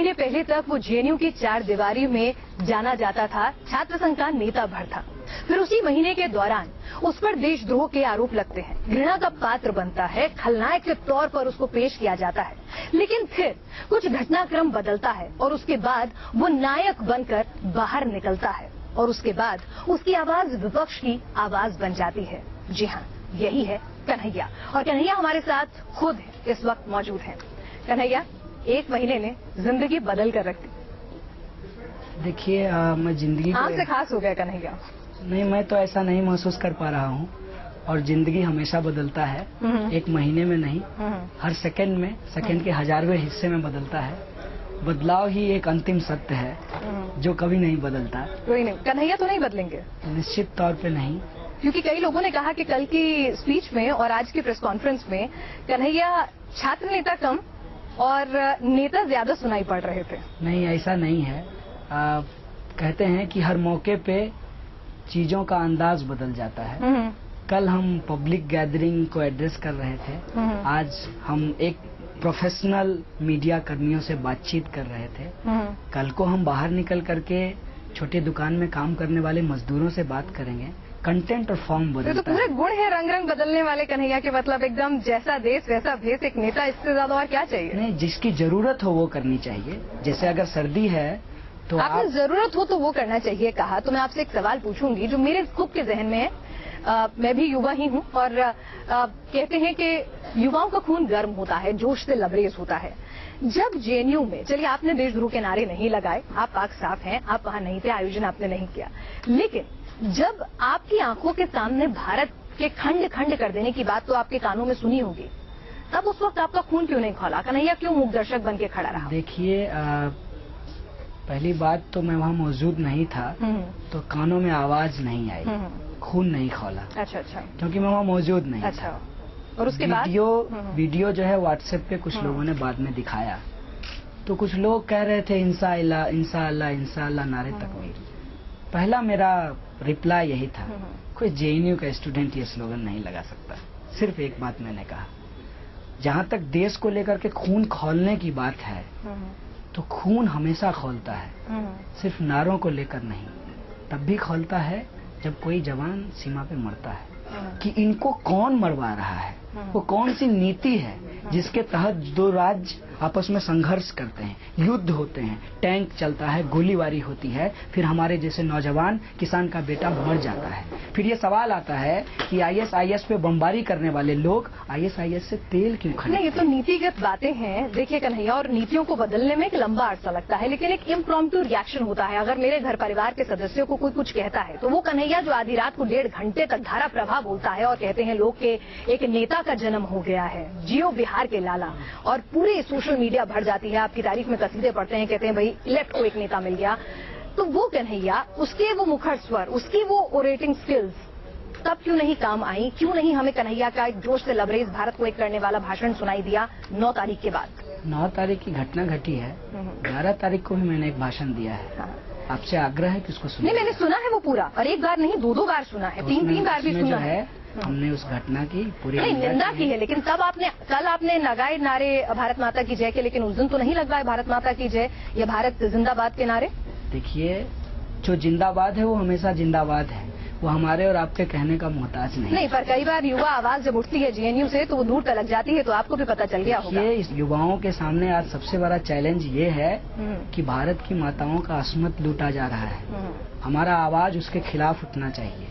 महीने पहले तक वो जेएनयू की चार दीवारी में जाना जाता था छात्र संघ का नेता भर था। फिर उसी महीने के दौरान उस पर देशद्रोह के आरोप लगते हैं, घृणा का पात्र बनता है, खलनायक के तौर पर उसको पेश किया जाता है। लेकिन फिर कुछ घटनाक्रम बदलता है और उसके बाद वो नायक बनकर बाहर निकलता है और उसके बाद उसकी आवाज विपक्ष की आवाज बन जाती है। जी हाँ, यही है कन्हैया। और कन्हैया हमारे साथ खुद इस वक्त मौजूद है। कन्हैया, एक महीने ने जिंदगी बदल कर रख दी। देखिए, मैं जिंदगी आपसे खास हो गया कन्हैया। नहीं, मैं तो ऐसा नहीं महसूस कर पा रहा हूँ। और जिंदगी हमेशा बदलता है, एक महीने में नहीं, हर सेकंड में, सेकंड के हजारवें हिस्से में बदलता है। बदलाव ही एक अंतिम सत्य है जो कभी नहीं बदलता। कोई नहीं, कन्हैया तो नहीं बदलेंगे? निश्चित तौर पे नहीं, क्योंकि कई लोगों ने कहा कि कल की स्पीच में और आज की प्रेस कॉन्फ्रेंस में कन्हैया छात्र नेता कम और नेता ज्यादा सुनाई पड़ रहे थे। नहीं, ऐसा नहीं है। कहते हैं कि हर मौके पे चीजों का अंदाज बदल जाता है। कल हम पब्लिक गैदरिंग को एड्रेस कर रहे थे, आज हम एक प्रोफेशनल मीडिया कर्मियों से बातचीत कर रहे थे, कल को हम बाहर निकल करके छोटी दुकान में काम करने वाले मजदूरों से बात करेंगे। कंटेंट और फॉर्म बदलता है। तो पूरे गुण है रंग रंग बदलने वाले कन्हैया के, मतलब एकदम जैसा देश वैसा भेष, एक नेता, इससे ज्यादा और क्या चाहिए? नहीं, जिसकी जरूरत हो वो करनी चाहिए। जैसे अगर सर्दी है तो आपने जरूरत हो तो वो करना चाहिए कहा, तो मैं आपसे एक सवाल पूछूंगी जो मेरे खुद के जहन में है। मैं भी युवा ही हूँ और कहते हैं कि युवाओं का खून गर्म होता है, जोश से लबरेज होता है। जब जेएनयू में, चलिए आपने देशद्रोह के नारे नहीं लगाए, आप पाक साफ हैं, आप वहां नहीं थे, आयोजन आपने नहीं किया, लेकिन जब आपकी आंखों के सामने भारत के खंड खंड कर देने की बात तो आपके कानों में सुनी होगी, तब उस वक्त आपका खून क्यों नहीं खौला? कन्हैया क्यों मूक दर्शक बन के खड़ा रहा? देखिए, पहली बात तो मैं वहाँ मौजूद नहीं था, तो कानों में आवाज नहीं आई, खून नहीं खौला। अच्छा, क्योंकि मैं वहाँ मौजूद नहीं था। और उसके बाद वीडियो जो है व्हाट्सएप पे कुछ लोगों ने बाद में दिखाया, तो कुछ लोग कह रहे थे इंसा अल्लाह इंसा अल्लाह इंसा अल्लाह नारे तकबीर। पहला मेरा रिप्लाई यही था, कोई जेएनयू का स्टूडेंट ये स्लोगन नहीं लगा सकता। सिर्फ एक बात मैंने कहा, जहाँ तक देश को लेकर के खून खौलने की बात है, तो खून हमेशा खौलता है, सिर्फ नारों को लेकर नहीं। तब भी खौलता है जब कोई जवान सीमा पे मरता है। कि इनको कौन मरवा रहा है, वो कौन सी नीति है जिसके तहत दो राज्य आपस में संघर्ष करते हैं, युद्ध होते हैं, टैंक चलता है, गोलीबारी होती है, फिर हमारे जैसे नौजवान किसान का बेटा मर जाता है। फिर ये सवाल आता है कि आईएसआईएस पे बमबारी करने वाले लोग आईएसआईएस से तेल क्यों खरीदते? ये तो नीतिगत बातें हैं। देखिए कन्हैया, और नीतियों को बदलने में एक लंबा अरसा लगता है, लेकिन एक इम्प्रॉम्प्टू रिएक्शन होता है। अगर मेरे घर परिवार के सदस्यों को कोई कुछ कहता है तो वो कन्हैया जो आधी रात को 1.5 घंटे तक धारा प्रवाह बोलता है और कहते हैं लोग के एक नेता का जन्म हो गया है, जियो बिहार के लाला, और पूरी सोशल मीडिया भर जाती है, आपकी तारीफ में कसीदे पढ़ते हैं, कहते हैं भाई लेफ्ट को एक नेता मिल गया। तो वो कन्हैया, उसके वो मुखर स्वर, उसकी वो ओरेटिंग स्किल्स तब क्यों नहीं काम आई? क्यों नहीं हमें कन्हैया का एक जोश से लबरेज भारत को एक करने वाला भाषण सुनाई दिया 9 तारीख के बाद? 9 तारीख की घटना घटी है, 11 तारीख को भी मैंने एक भाषण दिया है। हाँ। आपसे आग्रह है कि उसको सुनिए। नहीं, मैंने सुना है वो पूरा, और एक बार नहीं 2-2 बार सुना है, 3-3 बार भी सुना है। हमने उस घटना की पूरी निंदा की है, लेकिन तब कल आपने लगाए नारे भारत माता की जय के, लेकिन उस दिन तो नहीं लगवाए भारत माता की जय या भारत जिंदाबाद के नारे। देखिए, जो जिंदाबाद है वो हमेशा जिंदाबाद है, वो हमारे और आपके कहने का मोहताज नहीं। पर कई बार युवा आवाज जब उठती है जेएनयू से तो वो दूर तक जाती है, तो आपको भी पता चल गया होगा। इस युवाओं के सामने आज सबसे बड़ा चैलेंज ये है कि भारत की माताओं का अस्मत लूटा जा रहा है। हमारा आवाज उसके खिलाफ उठना चाहिए।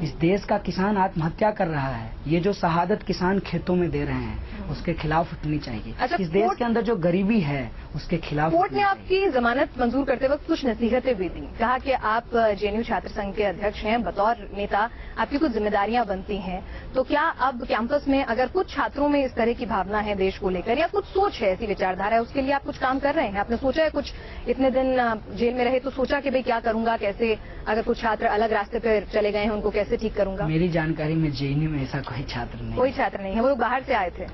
इस देश का किसान आत्महत्या कर रहा है, ये जो शहादत किसान खेतों में दे रहे हैं उसके खिलाफ उठनी चाहिए। अच्छा, इस देश के अंदर जो गरीबी है उसके खिलाफ। कोर्ट ने आपकी जमानत मंजूर करते वक्त कुछ नसीहतें भी दी, कहा कि आप जेएनयू छात्र संघ के अध्यक्ष हैं, बतौर नेता आपकी कुछ जिम्मेदारियां बनती हैं। तो क्या अब कैंपस में अगर कुछ छात्रों में इस तरह की भावना है देश को लेकर, या कुछ सोच है, ऐसी विचारधारा है, उसके लिए आप कुछ काम कर रहे हैं? आपने सोचा है कुछ, इतने दिन जेल में रहे तो सोचा कि भाई क्या करूंगा, कैसे अगर कुछ छात्र अलग रास्ते पर चले गए हैं उनको कैसे ठीक करूंगा? मेरी जानकारी में जेएनयू में ऐसा कोई छात्र नहीं। कोई छात्र नहीं है, वो लोग बाहर से आए थे।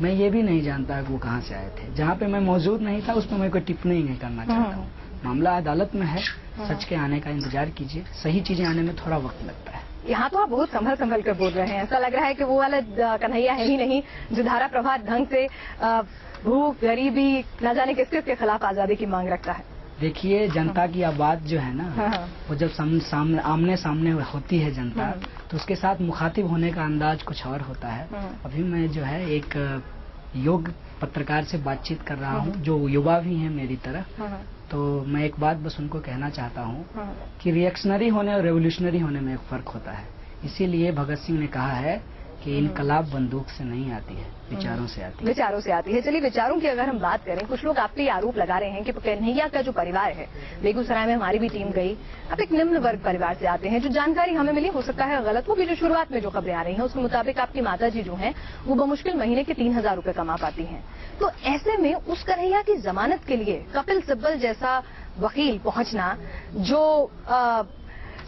मैं ये भी नहीं जानता वो कहाँ से आए थे। जहाँ पे मैं मौजूद नहीं था उस पर मैं कोई टिप्पणी नहीं करना चाहता हूँ। मामला अदालत में है, सच के आने का इंतजार कीजिए। सही चीजें आने में थोड़ा वक्त लगता है। यहाँ तो आप बहुत संभल कर बोल रहे हैं। ऐसा लग रहा है कि वो वाला कन्हैया है ही नहीं जो धारा प्रवाह ढंग से भूख, गरीबी, न जाने किस किस के खिलाफ आजादी की मांग रखता है। देखिए, जनता की आवाज जो है ना, वो जब आमने सामने होती है जनता, तो उसके साथ मुखातिब होने का अंदाज कुछ और होता है। अभी मैं जो है एक योग पत्रकार से बातचीत कर रहा हूँ, जो युवा भी हैं मेरी तरह। तो मैं एक बात बस उनको कहना चाहता हूँ कि रिएक्शनरी होने और रेवोल्यूशनरी होने में एक फर्क होता है। इसीलिए भगत सिंह ने कहा है कि इनकलाब बंदूक से नहीं आती है, विचारों से आती है। विचारों से आती है। चलिए, विचारों की अगर हम बात करें, कुछ लोग आप पे आरोप लगा रहे हैं कि कन्हैया का जो परिवार है, बेगूसराय में हमारी भी टीम गई, आप एक निम्न वर्ग परिवार से आते हैं। जो जानकारी हमें मिली, हो सकता है गलत, वो भी जो शुरुआत में जो खबरें आ रही हैं उसके मुताबिक आपकी माता जी जो हैं वो बमुश्किल महीने के 3,000 रुपए कमा पाती हैं। तो ऐसे में उस कन्हैया की जमानत के लिए कपिल सिब्बल जैसा वकील पहुंचना, जो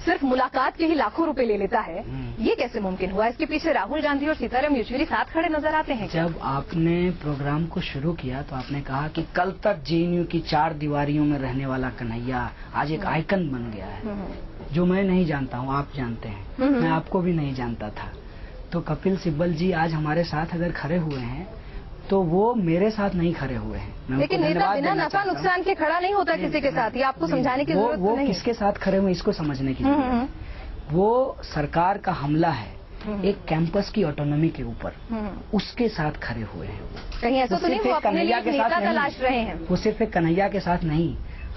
सिर्फ मुलाकात के ही लाखों रुपए ले लेता है, ये कैसे मुमकिन हुआ? इसके पीछे राहुल गांधी और सीताराम येचुरी साथ खड़े नजर आते हैं। जब आपने प्रोग्राम को शुरू किया तो आपने कहा कि कल तक जेएनयू की 4 दीवारियों में रहने वाला कन्हैया आज एक आइकन बन गया है, जो मैं नहीं जानता हूँ, आप जानते हैं, मैं आपको भी नहीं जानता था। तो कपिल सिब्बल जी आज हमारे साथ अगर खड़े हुए हैं तो वो मेरे साथ नहीं खड़े हुए हैं। लेकिन नेता बिना नफा नुकसान के खड़ा नहीं होता किसी के साथ, ये आपको समझाने की जरूरत नहीं। वो किसके साथ खड़े हुए इसको समझने की जरूरत है। वो सरकार का हमला है एक कैंपस की ऑटोनॉमी के ऊपर, उसके साथ खड़े हुए हैं। कहीं ऐसा तो नहीं वो अपने लिए नेता तलाश रहे हैं? वो सिर्फ एक कन्हैया के साथ नहीं,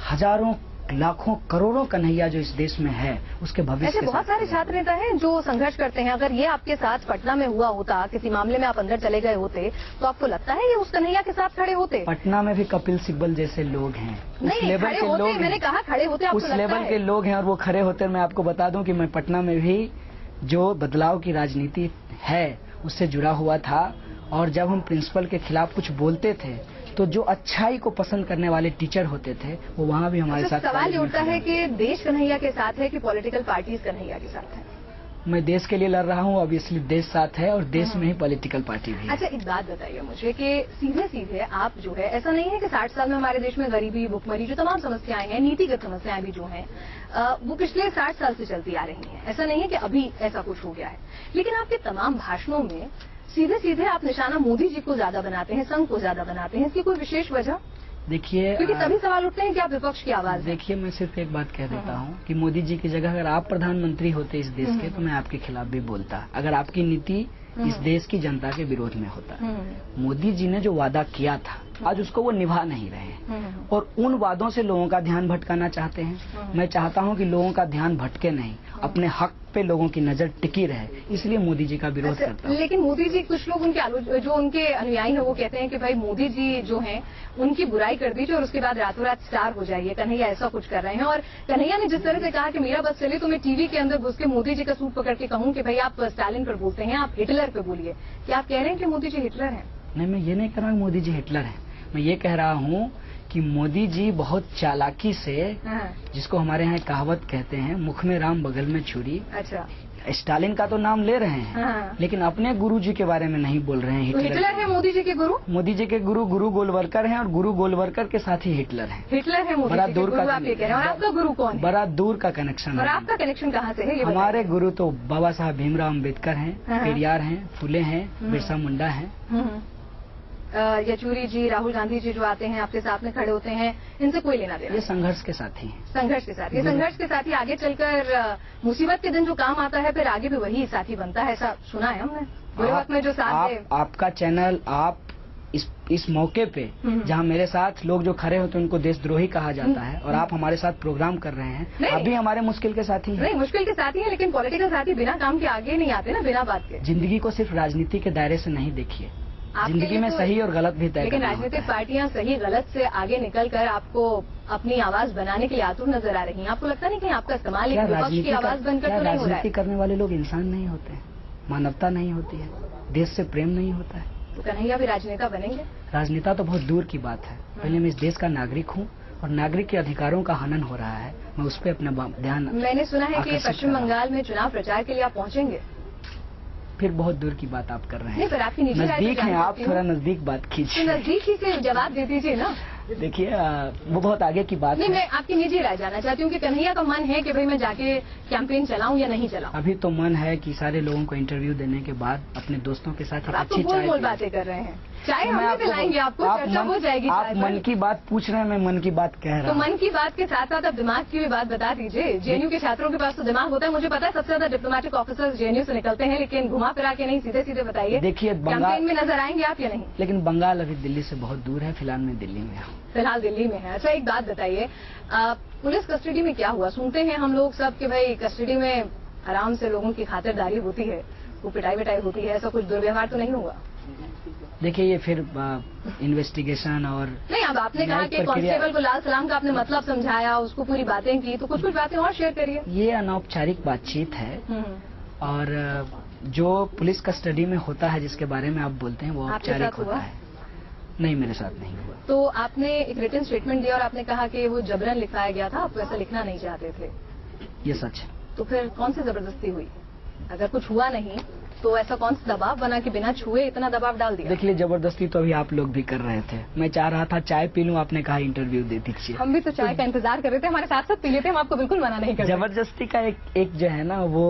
हजारों, लाखों, करोड़ों कन्हैया जो इस देश में है उसके भविष्य ऐसे बहुत सारे छात्र नेता हैं जो संघर्ष करते हैं। अगर ये आपके साथ पटना में हुआ होता, किसी मामले में आप अंदर चले गए होते, तो आपको लगता है ये उस कन्हैया के साथ खड़े होते? पटना में भी कपिल सिब्बल जैसे लोग हैं, उस लेवल के लोग, मैंने कहा खड़े होते, उस लेवल के लोग हैं और वो खड़े होते। मैं आपको बता दूं कि मैं पटना में भी जो बदलाव की राजनीति है उससे जुड़ा हुआ था, और जब हम प्रिंसिपल के खिलाफ कुछ बोलते थे तो जो अच्छाई को पसंद करने वाले टीचर होते थे वो वहाँ भी हमारे साथ। सवाल ये उठता है कि देश कन्हैया के साथ है कि पॉलिटिकल पार्टीज कन्हैया के साथ है? मैं देश के लिए लड़ रहा हूँ, ऑब्वियसली देश साथ है और देश में ही पॉलिटिकल पार्टी भी है। अच्छा, एक बात बताइए मुझे कि सीधे आप जो है, ऐसा नहीं है कि 60 साल में हमारे देश में गरीबी, भुखमरी, जो तमाम समस्याएं हैं, नीतिगत समस्याएं भी जो हैं, वो पिछले 60 साल से चलती आ रही हैं। ऐसा नहीं है कि अभी ऐसा कुछ हो गया है। लेकिन आपके तमाम भाषणों में सीधे आप निशाना मोदी जी को ज्यादा बनाते हैं, संघ को ज्यादा बनाते हैं। इसकी कोई विशेष वजह? देखिए, क्योंकि तभी सवाल उठते हैं कि आप विपक्ष की आवाज। देखिए, मैं सिर्फ एक बात कह देता हूँ कि मोदी जी की जगह अगर आप प्रधानमंत्री होते इस देश के तो मैं आपके खिलाफ भी बोलता, अगर आपकी नीति इस देश की जनता के विरोध में होता। मोदी जी ने जो वादा किया था आज उसको वो निभा नहीं रहे हैं और उन वादों से लोगों का ध्यान भटकाना चाहते हैं। मैं चाहता हूं कि लोगों का ध्यान भटके नहीं, अपने हक पे लोगों की नजर टिकी रहे, इसलिए मोदी जी का विरोध करता हूं। लेकिन मोदी जी, कुछ लोग उनके जो उनके अनुयायी हैं वो कहते हैं कि भाई मोदी जी जो हैं उनकी बुराई कर दीजिए और उसके बाद रातों रात स्टार हो जाइए। कन्हैया ऐसा कुछ कर रहे हैं और कन्हैया ने जिस तरह से कहा कि मेरा बस चले तो मैं टीवी के अंदर घुस के मोदी जी का सूट पकड़ के कहूँ कि भाई आप स्टालिन पर बोलते हैं, आप हिटलर पे बोलिए। क्या आप कह रहे हैं कि मोदी जी हिटलर हैं? नहीं, मैं ये नहीं कह रहा हूँ मोदी जी हिटलर हैं। मैं ये कह रहा हूँ कि मोदी जी बहुत चालाकी से, जिसको हमारे यहाँ कहावत कहते हैं, मुख में राम बगल में छुरी। अच्छा, स्टालिन का तो नाम ले रहे हैं लेकिन अपने गुरु जी के बारे में नहीं बोल रहे हैं। हिटलर है मोदी जी के गुरु? मोदी जी के गुरु गोलवरकर हैं और गुरु गोलवरकर के साथ ही हिटलर हैं। हिटलर है मोदी जी के गुरु, आप ये कह रहे हैं। और आपका गुरु कौन है? बड़ा दूर का कनेक्शन है। और आपका कनेक्शन कहाँ से है ये? हमारे गुरु तो बाबा साहब भीमराव अम्बेडकर हैं, पेरियार हैं, फुले हैं, बिरसा मुंडा हैं। येचुरी जी, राहुल गांधी जी जो आते हैं आपके साथ में खड़े होते हैं, इनसे कोई लेना देना? ये संघर्ष के साथ ही है। संघर्ष के साथ, ये संघर्ष के साथ ही आगे चलकर मुसीबत के दिन जो काम आता है फिर आगे भी वही साथी बनता है, ऐसा सुना है हमने। बुरे वक्त में जो साथ दे। आपका चैनल, आप इस मौके पे जहाँ मेरे साथ लोग जो खड़े होते हैं उनको देशद्रोही कहा जाता है और आप हमारे साथ प्रोग्राम कर रहे हैं, आप भी हमारे मुश्किल के साथी हैं। नहीं, मुश्किल के साथी है, लेकिन पॉलिटिकल साथी बिना काम के आगे नहीं आते ना, बिना बात के। जिंदगी को सिर्फ राजनीति के दायरे से नहीं देखिए, जिंदगी में सही और गलत भी तय। लेकिन राजनीतिक पार्टियां सही गलत से आगे निकलकर आपको अपनी आवाज बनाने के लिए आतुर नजर आ रही हैं। आपको लगता नहीं कि आपका इस्तेमाल एक विपक्ष की आवाज बनकर तो नहीं हो रहा है? राजनीति करने वाले लोग इंसान नहीं होते, मानवता नहीं होती है, देश से प्रेम नहीं होता है। तो कन्हैया भी राजनेता बनेंगे? राजनेता तो बहुत दूर की बात है। पहले मैं इस देश का नागरिक हूँ और नागरिक के अधिकारों का हनन हो रहा है, मैं उस पर अपना ध्यान। मैंने सुना है कि पश्चिम बंगाल में चुनाव प्रचार के लिए आप पहुंचेंगे। फिर बहुत दूर की बात आप कर रहे हैं। नहीं, पर आपकी निजी नजदीक हैं आप, थोड़ा नजदीक बात कीजिए। नजदीक ही से जवाब दे दीजिए ना। देखिए वो बहुत आगे की बात नहीं, है। मैं आपकी निजी राय जानना चाहती हूँ कि कन्हैया का मन है कि भाई मैं जाके कैंपेन चलाऊं या नहीं चलाऊं। अभी तो मन है कि सारे लोगों को इंटरव्यू देने के बाद अपने दोस्तों के साथ एक आप तो अच्छी बोल चाय बोल पीऊं। बातें कर रहे हैं। चाय मैं हम आपको- पिलाएंगे आपको, आप चर्चा हो जाएगी आप चाय पर। मन की बात पूछ रहे हैं, मैं मन की बात कह रहा तो हूँ। मन की बात के साथ साथ आप दिमाग की भी बात बता दीजिए। जेएनयू के छात्रों के पास तो दिमाग होता है, मुझे पता है सबसे ज्यादा डिप्लोमेटिक ऑफिसर्स जेएनयू से निकलते हैं, लेकिन घुमा फिरा के नहीं, सीधे सीधे बताइए। देखिए कैंपेन में नजर आएंगे आप या नहीं? लेकिन बंगाल अभी दिल्ली से बहुत दूर है, फिलहाल मैं दिल्ली में हूँ। फिलहाल दिल्ली में है। अच्छा, एक बात बताइए, पुलिस कस्टडी में क्या हुआ? सुनते हैं हम लोग सब कि भाई कस्टडी में आराम से लोगों की खातिरदारी होती है, वो पिटाई विटाई होती है, ऐसा कुछ दुर्व्यवहार तो नहीं हुआ? देखिए ये फिर इन्वेस्टिगेशन और नहीं, अब आपने कहा कि कांस्टेबल को लाल सलाम का आपने मतलब समझाया, उसको पूरी बातें की, तो कुछ बातें और शेयर करिए। ये अनौपचारिक बातचीत है और जो पुलिस कस्टडी में होता है जिसके बारे में आप बोलते हैं वो आपके औपचारिक साथ होता हुआ? है। नहीं, मेरे साथ नहीं हुआ। तो आपने एक रिटन स्टेटमेंट दिया और आपने कहा कि वो जबरन लिखवाया गया था, आप वैसा लिखना नहीं चाहते थे, ये सच है। तो फिर कौन सी जबरदस्ती हुई? अगर कुछ हुआ नहीं तो ऐसा कौन सा दबाव बना कि बिना छुए इतना दबाव डाल दिया? देखिए जबरदस्ती तो अभी आप लोग भी कर रहे थे, मैं चाह रहा था चाय पी लूं, आपने कहा इंटरव्यू दे दीजिए। हम भी तो चाय का इंतजार कर रहे थे, हमारे साथ साथ पी लेते, हम आपको बिल्कुल मना नहीं करते। जबरदस्ती का एक जो है ना वो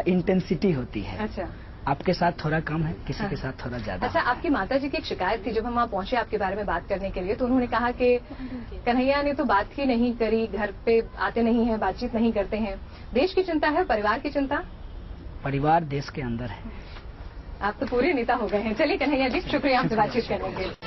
इंटेंसिटी होती है। अच्छा आपके साथ थोड़ा कम है, किसी के साथ थोड़ा ज्यादा। अच्छा, आपकी माता जी की एक शिकायत थी जब हम वहाँ पहुंचे आपके बारे में बात करने के लिए, तो उन्होंने कहा कि कन्हैया ने तो बात ही नहीं करी, घर पे आते नहीं है, बातचीत नहीं करते हैं। देश की चिंता है, परिवार की चिंता? परिवार देश के अंदर है। आप तो पूरे नेता हो गए हैं। चलिए कन्हैया जी, शुक्रिया आपसे बातचीत करने के लिए।